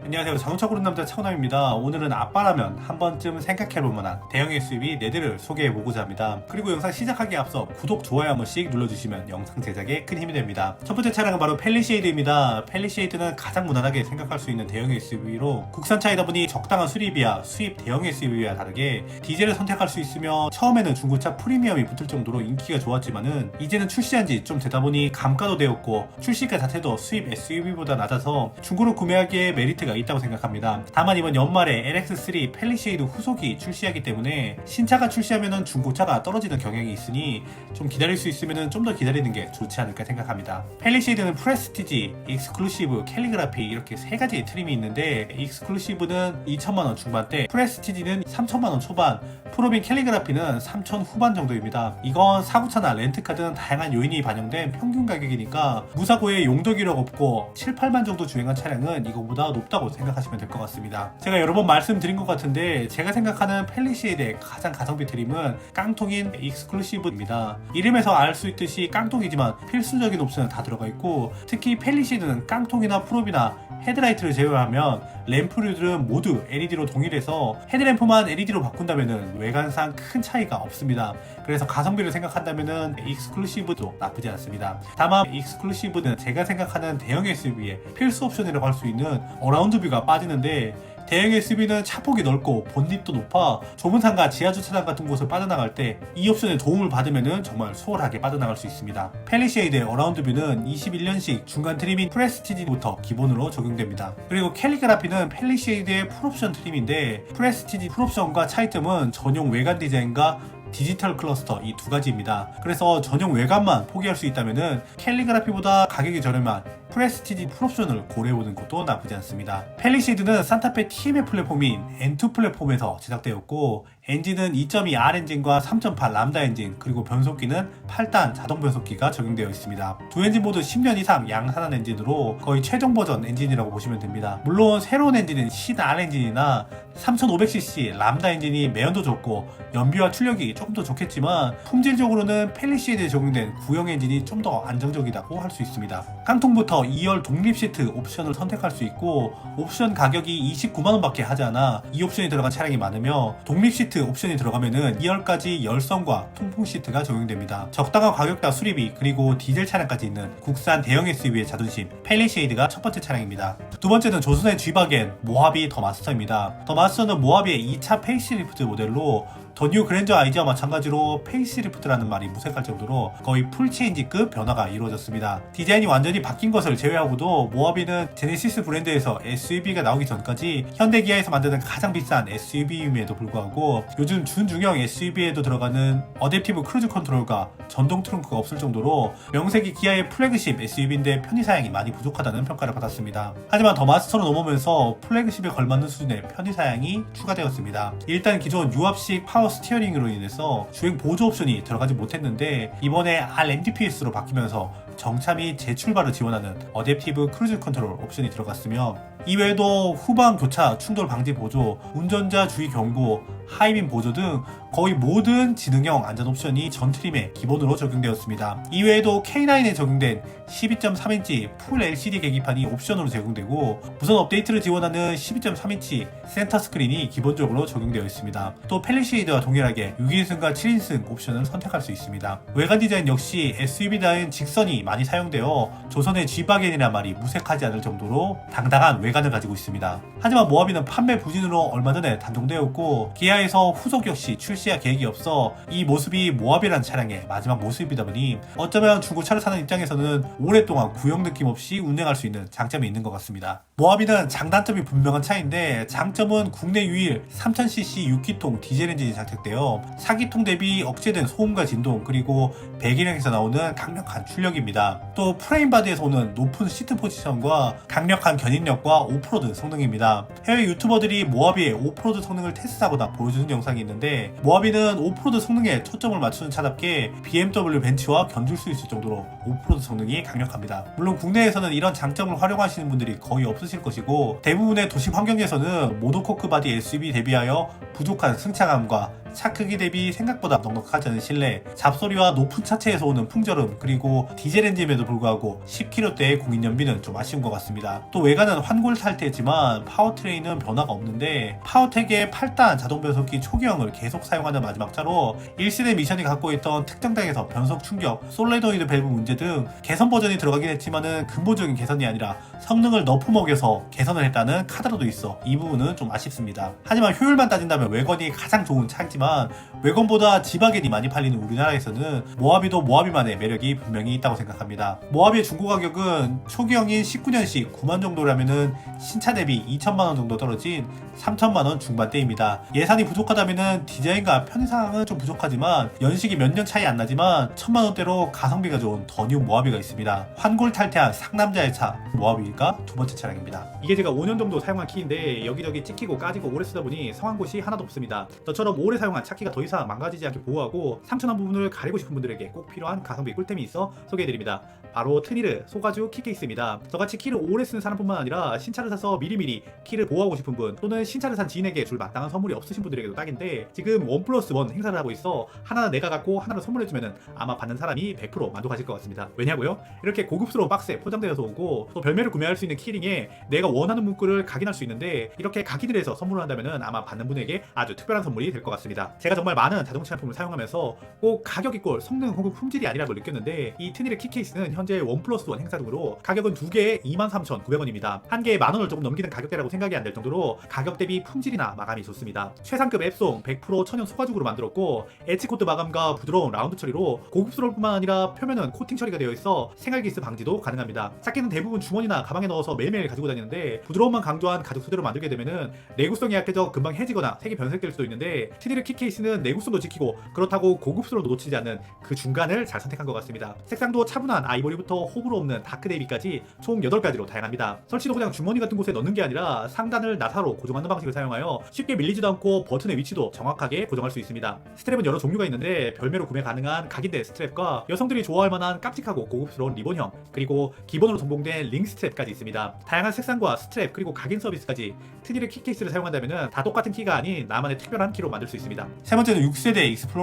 안녕하세요. 자동차 고르는 남자 차우남입니다. 오늘은 아빠라면 한 번쯤 생각해볼 만한 대형 SUV 4대를 소개해보고자 합니다. 그리고 영상 시작하기에 앞서 구독, 좋아요 한 번씩 눌러주시면 영상 제작에 큰 힘이 됩니다. 첫 번째 차량은 바로 팰리쉐이드입니다. 팰리쉐이드는 가장 무난하게 생각할 수 있는 대형 SUV로 국산차이다 보니 적당한 수리비와 수입 대형 SUV와 다르게 디젤을 선택할 수 있으며 처음에는 중고차 프리미엄이 붙을 정도로 인기가 좋았지만은 이제는 출시한 지 좀 되다 보니 감가도 되었고 출시가 자체도 수입 SUV보다 낮아서 중고로 구매하기에 메리트가 있다고 생각합니다. 다만 이번 연말에 LX3 팰리쉐이드 후속이 출시하기 때문에 신차가 출시하면 중고차가 떨어지는 경향이 있으니 좀 기다릴 수 있으면 좀 더 기다리는 게 좋지 않을까 생각합니다. 팰리쉐이드는 프레스티지, 익스클루시브, 캘리그라피 이렇게 세 가지 트림이 있는데 익스클루시브는 2천만원 중반대, 프레스티지는 3천만원 초반, 프로빈 캘리그라피는 3천 후반 정도입니다. 이건 사고차나 렌트카 등 다양한 요인이 반영된 평균 가격이니까 무사고에 용도 기록 없고 7, 8만 정도 주행한 차량은 이거보다 높다고 생각하시면 될 것 같습니다. 제가 여러 번 말씀드린 것 같은데 제가 생각하는 팰리쉐이드의 가장 가성비 트림은 깡통인 익스클루시브입니다. 이름에서 알 수 있듯이 깡통이지만 필수적인 옵션은 다 들어가 있고 특히 팰리쉐이드는 깡통이나 프롭이나 헤드라이트를 제외하면 램프류들은 모두 LED로 동일해서 헤드램프만 LED로 바꾼다면 외관상 큰 차이가 없습니다. 그래서 가성비를 생각한다면 익스클루시브도 나쁘지 않습니다. 다만 익스클루시브는 제가 생각하는 대형 SUV의 필수 옵션이라고 할 수 있는 어라운드 뷰가 빠지는데 대형 SUV는 차폭이 넓고 본닛도 높아 좁은 상가, 지하주차장 같은 곳을 빠져나갈 때 이 옵션의 도움을 받으면 정말 수월하게 빠져나갈 수 있습니다. 팰리쉐이드의 어라운드 뷰는 21년식 중간 트림인 프레스티지부터 기본으로 적용됩니다. 그리고 캘리그라피는 팰리쉐이드의 풀옵션 트림인데 프레스티지 풀옵션과 차이점은 전용 외관 디자인과 디지털 클러스터 이 두 가지입니다. 그래서 전용 외관만 포기할 수 있다면 캘리그라피보다 가격이 저렴한 프레스티지 풀옵션을 고려해보는 것도 나쁘지 않습니다. 팰리쉐이드는 산타페 TMA 플랫폼인 N2 플랫폼에서 제작되었고 엔진은 2.2R 엔진과 3.8 람다 엔진 그리고 변속기는 8단 자동 변속기가 적용되어 있습니다. 두 엔진 모두 10년 이상 양산한 엔진으로 거의 최종 버전 엔진이라고 보시면 됩니다. 물론 새로운 엔진은 신R 엔진이나 3500cc 람다 엔진이 매연도 좋고 연비와 출력이 조금 더 좋겠지만 품질적으로는 팰리쉐이드에 적용된 구형 엔진이 좀 더 안정적이라고 할 수 있습니다. 깡통부터 2열 독립 시트 옵션을 선택할 수 있고 옵션 가격이 29만원 밖에 하지 않아 이 옵션이 들어간 차량이 많으며 독립 시트 옵션이 들어가면은 2열까지 열선과 통풍 시트가 적용됩니다. 적당한 가격대 수리비 그리고 디젤 차량까지 있는 국산 대형 SUV의 자존심 팰리쉐이드가 첫 번째 차량입니다. 두 번째는 조선의 G바겐 모하비 더 마스터입니다. 더 마스터는 모하비의 2차 페이스리프트 모델로 더 뉴 그랜저 IG와 마찬가지로 페이스리프트라는 말이 무색할 정도로 거의 풀체인지급 변화가 이루어졌습니다. 디자인이 완전히 바뀐 것을 제외하고도 모하비는 제네시스 브랜드에서 SUV가 나오기 전까지 현대기아에서 만드는 가장 비싼 SUV임에도 불구하고 요즘 준중형 SUV에도 들어가는 어댑티브 크루즈 컨트롤과 전동 트렁크가 없을 정도로 명색이 기아의 플래그십 SUV인데 편의사양이 많이 부족하다는 평가를 받았습니다. 하지만 더 마스터로 넘어오면서 플래그십에 걸맞는 수준의 편의사양이 추가되었습니다. 일단 기존 유압식 파워 스티어링으로 인해서 주행 보조 옵션이 들어가지 못했는데 이번에 RMDPS로 바뀌면서 정차 및 재출발을 지원하는 어댑티브 크루즈 컨트롤 옵션이 들어갔으며 이외에도 후방 교차 충돌 방지 보조, 운전자 주의 경고, 하이빔 보조 등 거의 모든 지능형 안전 옵션이 전 트림에 기본으로 적용되었습니다. 이외에도 K9에 적용된 12.3인치 풀 LCD 계기판이 옵션으로 제공되고 무선 업데이트를 지원하는 12.3인치 센터 스크린이 기본적으로 적용되어 있습니다. 또 팰리쉐이드와 동일하게 6인승과 7인승 옵션을 선택할 수 있습니다. 외관 디자인 역시 SUV다운 직선이 많이 사용되어 조선의 G바겐이라는 말이 무색하지 않을 정도로 당당한 외관을 가지고 있습니다. 하지만 모하비는 판매 부진으로 얼마 전에 단종되었고 기아에서 후속 역시 출시할 계획이 없어 이 모습이 모하비라는 차량의 마지막 모습이다 보니 어쩌면 중고차를 사는 입장에서는 오랫동안 구형 느낌 없이 운행할 수 있는 장점이 있는 것 같습니다. 모하비는 장단점이 분명한 차인데 장점은 국내 유일 3000cc 6기통 디젤 엔진이 장착되어 4기통 대비 억제된 소음과 진동 그리고 배기량에서 나오는 강력한 출력입니다. 또 프레임 바디에서 오는 높은 시트 포지션과 강력한 견인력과 오프로드 성능입니다. 해외 유튜버들이 모하비의 오프로드 성능을 테스트하거나 보여주는 영상이 있는데 모하비는 오프로드 성능에 초점을 맞추는 차답게 BMW 벤츠와 견줄 수 있을 정도로 오프로드 성능이 강력합니다. 물론 국내에서는 이런 장점을 활용하시는 분들이 거의 없으실 것이고 대부분의 도심 환경에서는 모노코크 바디 SUV 대비하여 부족한 승차감과 차 크기 대비 생각보다 넉넉하지 않은 실내, 잡소리와 높은 차체에서 오는 풍절음, 그리고 디젤 엔진임에도 불구하고 10km대의 공인연비는 좀 아쉬운 것 같습니다. 또 외관은 환골 탈퇴지만 파워트레인은 변화가 없는데 파워텍의 8단 자동 변속기 초기형을 계속 사용하는 마지막 차로 1세대 미션이 갖고 있던 특정당에서 변속 충격, 솔레노이드 밸브 문제 등 개선 버전이 들어가긴 했지만은 근본적인 개선이 아니라 성능을 너프먹여서 개선을 했다는 카드로도 있어 이 부분은 좀 아쉽습니다. 하지만 효율만 따진다면 외건이 가장 좋은 차이지만 외건보다 지바겐이 많이 팔리는 우리나라에서는 모하비도 모하비만의 매력이 분명히 있다고 생각합니다. 모하비의 중고 가격은 초기형인 19년식 9만 정도라면은 신차 대비 2천만원 정도 떨어진 3천만원 중반대입니다. 예산이 부족하다면은 디자인과 편의상은 좀 부족하지만 연식이 몇 년 차이 안 나지만 1천만원대로 가성비가 좋은 더 뉴 모하비가 있습니다. 환골 탈퇴한 상남자의 차 모하비가 두 번째 차량입니다. 이게 제가 5년 정도 사용한 키인데 여기저기 찍히고 까지고 오래 쓰다 보니 성한 곳이 하나도 없습니다. 저처럼 오래 사용한 차키가 더 이상 망가지지 않게 보호하고 상처난 부분을 가리고 싶은 분들에게 꼭 필요한 가성비 꿀템이 있어 소개해드립니다. 바로 트니르 소가죽 키케이스입니다. 저같이 키를 오래 쓰는 사람뿐만 아니라 신차를 사서 미리미리 키를 보호하고 싶은 분 또는 신차를 산 지인에게 줄 마땅한 선물이 없으신 분들에게도 딱인데 지금 1+1 행사를 하고 있어 하나는 내가 갖고 하나를 선물해주면 아마 받는 사람이 100% 만족하실 것 같습니다. 왜냐고요? 이렇게 고급스러운 박스에 포장되어서 오고 또 별매를 구매할 수 있는 키링에 내가 원하는 문구를 각인할 수 있는데 이렇게 각인을 해서 선물을 한다면 아마 받는 분에게 아주 특별한 선물이 될 것 같습니다. 제가 정말 많은 자동차 상품을 사용하면서 꼭 가격 이꼴 성능 혹은 품질이 아니라는 걸 느꼈는데 이 트니르 키케이스는 현재 1+1 행사 중으로 가격은 두 개에 23,900원입니다. 한 개에 만원을 조금 넘기는 가격대라고 생각이 안 될 정도로 가격 대비 품질이나 마감이 좋습니다. 최상급 앱송 100% 천연 소가죽으로 만들었고 엣지코트 마감과 부드러운 라운드 처리로 고급스러울 뿐만 아니라 표면은 코팅 처리가 되어 있어 생활기스 방지도 가능합니다. 차키는 대부분 주머니나 가방에 넣어서 매일매일 가지고 다니는데 부드러움만 강조한 가죽 소재로 만들게 되면은 내구성이 약해져 금방 해지거나 색이 변색될 수도 있는데 트니르 키케이스는 내구성도 지키고 그렇다고 고급스러움도 놓치지 않는 그 중간을 잘 선택한 것 같습니다. 색상도 차분한 아이보리부터 호불호 없는 다크 네이비까지 총 8가지로 다양합니다. 설치도 그냥 주머니 같은 곳에 넣는 게 아니라 상단을 나사로 고정하는 방식을 사용하여 쉽게 밀리지도 않고 버튼의 위치도 정확하게 고정할 수 있습니다. 스트랩은 여러 종류가 있는데 별매로 구매 가능한 각인된 스트랩과 여성들이 좋아할 만한 깜찍하고 고급스러운 리본형 그리고 기본으로 동봉된 링 스트랩까지 있습니다. 다양한 색상과 스트랩 그리고 각인 서비스까지 트니르 키케이스를 사용한다면 다 똑같은 키가 아닌 나만의 특별한 키로 만들 수 있습니다. 세 번째는 6세대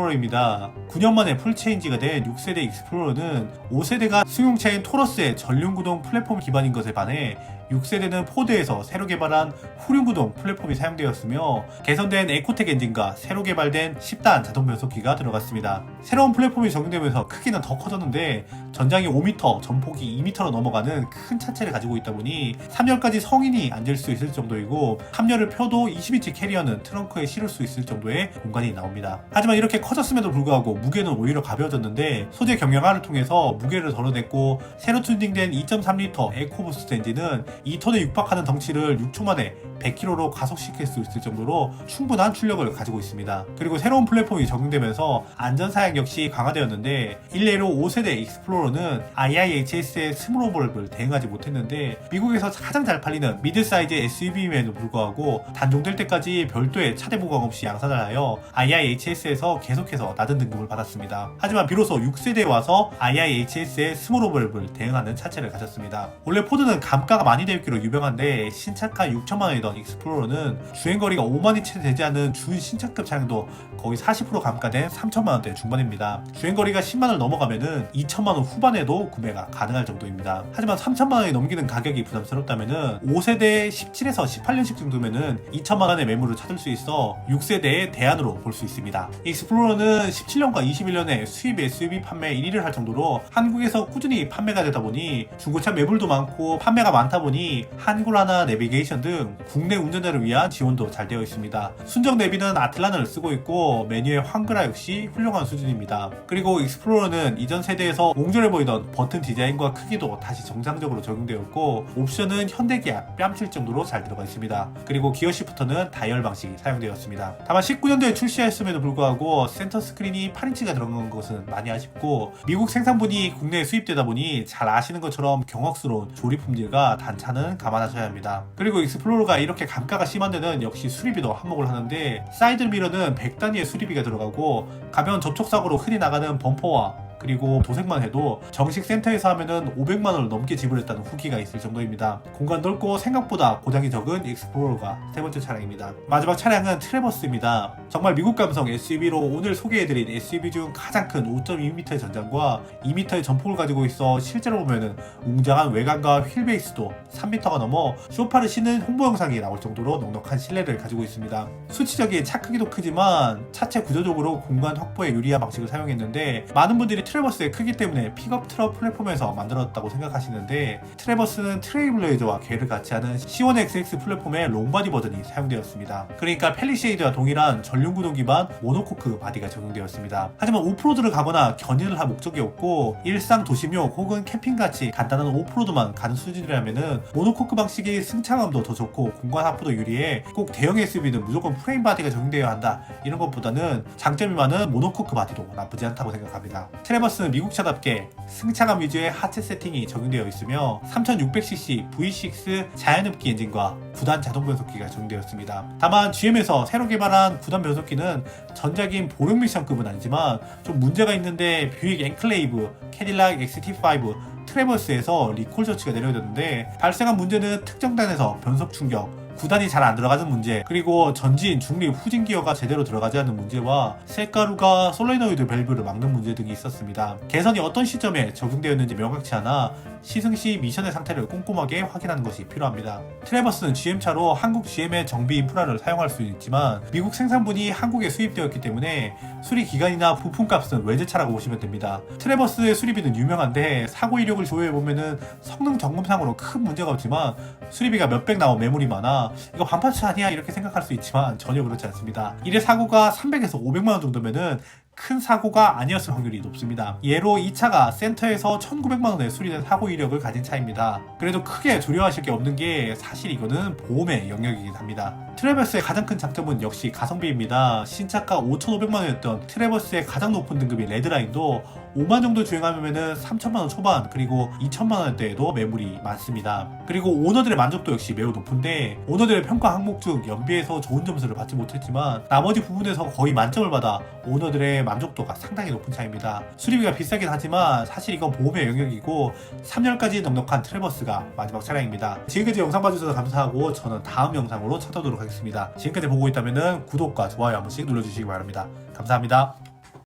익스플로러입니다. 9년 만에 풀체인지가 된 6세대 익스플로러는 5세대가 승용차인 토러스의 전륜구동 플랫폼 기반인 것에 반해 6세대는 포드에서 새로 개발한 후륜구동 플랫폼이 사용되었으며 개선된 에코텍 엔진과 새로 개발된 10단 자동 변속기가 들어갔습니다. 새로운 플랫폼이 적용되면서 크기는 더 커졌는데 전장이 5m, 전폭이 2m로 넘어가는 큰 차체를 가지고 있다 보니 3열까지 성인이 앉을 수 있을 정도이고 3열을 펴도 20인치 캐리어는 트렁크에 실을 수 있을 정도의 공간이 나옵니다. 하지만 이렇게 커졌음에도 불구하고 무게는 오히려 가벼워졌는데 소재 경량화를 통해서 무게를 덜어냈고 새로 튜닝된 2.3L 에코부스트 엔진은 2톤에 육박하는 덩치를 6초 만에 100km로 가속시킬 수 있을 정도로 충분한 출력을 가지고 있습니다. 그리고 새로운 플랫폼이 적용되면서 안전사양 역시 강화되었는데 일례로 5세대 익스플로러는 IIHS의 스몰오버랩을 대응하지 못했는데 미국에서 가장 잘 팔리는 미드사이즈 SUV임에도 불구하고 단종될 때까지 별도의 차대 보강 없이 양산을 하여 IIHS에서 계속해서 낮은 등급을 받았습니다. 하지만 비로소 6세대에 와서 IIHS의 스몰오버랩을 대응하는 차체를 가졌습니다. 원래 포드는 감가가 많이 되었기로 유명한데 신차가 6천만원이던 익스플로러는 주행거리가 5만이 채 되지 않은 준신차급 차량도 거의 40% 감가된 3천만원대 중반입니다. 주행거리가 10만을 넘어가면은 2천만원 후반에도 구매가 가능할 정도입니다. 하지만 3천만원이 넘기는 가격이 부담스럽다면은 5세대 17에서 18년식 정도면은 2천만원의 매물을 찾을 수 있어 6세대의 대안으로 볼 수 있습니다. 익스플로러는 17년과 21년에 수입 SUV 판매 1위를 할 정도로 한국에서 꾸준히 판매가 되다 보니 중고차 매물도 많고 판매가 많다 보니 한글화나 내비게이션 등 국내 운전자를 위한 지원도 잘 되어 있습니다. 순정 내비는 아틀란을 쓰고 있고 메뉴의 한글화 역시 훌륭한 수준입니다. 그리고 익스플로러는 이전 세대에서 옹졸해 보이던 버튼 디자인과 크기도 다시 정상적으로 적용되었고 옵션은 현대기아 뺨칠 정도로 잘 들어가 있습니다. 그리고 기어 시프터는 다이얼 방식이 사용되었습니다. 다만 19년도에 출시하였음에도 불구하고 센터 스크린이 8인치가 들어간 것은 많이 아쉽고 미국 생산분이 국내에 수입되다 보니 잘 아시는 것처럼 경악스러운 조립 품질과 단차는 감안하셔야 합니다. 그리고 익스플로러가 이렇게 감가가 심한 데는 역시 수리비도 한몫을 하는데 사이드 미러는 100단위의 수리비가 들어가고 가벼운 접촉사고로 흔히 나가는 범퍼와 그리고 도색만 해도 정식 센터에서 하면은 500만원을 넘게 지불했다는 후기가 있을 정도입니다. 공간 넓고 생각보다 고장이 적은 익스플로러가 세 번째 차량입니다. 마지막 차량은 트래버스입니다. 정말 미국 감성 SUV로 오늘 소개해드린 SUV 중 가장 큰 5.2m의 전장과 2m의 전폭을 가지고 있어 실제로 보면은 웅장한 외관과 휠베이스도 3m가 넘어 쇼파를 싣는 홍보 영상이 나올 정도로 넉넉한 실내를 가지고 있습니다. 수치적인 차 크기도 크지만 차체 구조적으로 공간 확보에 유리한 방식을 사용했는데 많은 분들이 트래버스의 크기 때문에 픽업 트럭 플랫폼에서 만들었다고 생각하시는데 트래버스는 트레일블레이저와 궤를 같이 하는 C1XX 플랫폼의 롱바디 버전이 사용되었습니다. 그러니까 펠리쉐이드와 동일한 전륜구동 기반 모노코크 바디가 적용되었습니다. 하지만 오프로드를 가거나 견인을 할 목적이 없고 일상 도심용 혹은 캠핑같이 간단한 오프로드만 가는 수준이라면은 모노코크 방식이 승차감도 더 좋고 공간 확보도 유리해 꼭 대형 SUV는 무조건 프레임 바디가 적용되어야 한다 이런 것보다는 장점이 많은 모노코크 바디도 나쁘지 않다고 생각합니다. 트래버스는 미국차답게 승차감 위주의 하체 세팅이 적용되어 있으며 3600cc V6 자연흡기 엔진과 9단 자동 변속기가 적용되었습니다. 다만 GM에서 새로 개발한 9단 변속기는 전작인 보령 미션급은 아니지만 좀 문제가 있는데 뷰익 엔클레이브, 캐딜락 XT5, 트래버스에서 리콜 조치가 내려졌는데 발생한 문제는 특정 단에서 변속 충격, 구단이 잘 안 들어가는 문제, 그리고 전진, 중립, 후진 기어가 제대로 들어가지 않는 문제와 쇳가루가 솔레노이드 밸브를 막는 문제 등이 있었습니다. 개선이 어떤 시점에 적용되었는지 명확치 않아 시승 시 미션의 상태를 꼼꼼하게 확인하는 것이 필요합니다. 트래버스는 GM차로 한국 GM의 정비 인프라를 사용할 수 있지만 미국 생산분이 한국에 수입되었기 때문에 수리 기간이나 부품값은 외제차라고 보시면 됩니다. 트래버스의 수리비는 유명한데 사고 이력을 조회해보면 성능 점검상으로 큰 문제가 없지만 수리비가 몇백 나온 매물이 많아 이거 반파차 아니야 이렇게 생각할 수 있지만 전혀 그렇지 않습니다. 이래 사고가 300에서 500만원 정도면은 큰 사고가 아니었을 확률이 높습니다. 예로 이 차가 센터에서 1900만원에 수리된 사고 이력을 가진 차입니다. 그래도 크게 두려워하실 게 없는 게 사실 이거는 보험의 영역이긴 합니다. 트래버스의 가장 큰 장점은 역시 가성비입니다. 신차가 5,500만원이었던 트래버스의 가장 높은 등급인 레드라인도 5만 정도 주행하면은 3천만원 초반 그리고 2천만원대에도 매물이 많습니다. 그리고 오너들의 만족도 역시 매우 높은데 오너들의 평가 항목 중 연비에서 좋은 점수를 받지 못했지만 나머지 부분에서 거의 만점을 받아 오너들의 만족도가 상당히 높은 차입니다. 수리비가 비싸긴 하지만 사실 이건 보험의 영역이고 3년까지 넉넉한 트래버스가 마지막 차량입니다. 지금까지 영상 봐주셔서 감사하고 저는 다음 영상으로 찾아오도록 하겠습니다. 지금까지 보고 있다면 구독과 좋아요 한 번씩 눌러주시기 바랍니다. 감사합니다.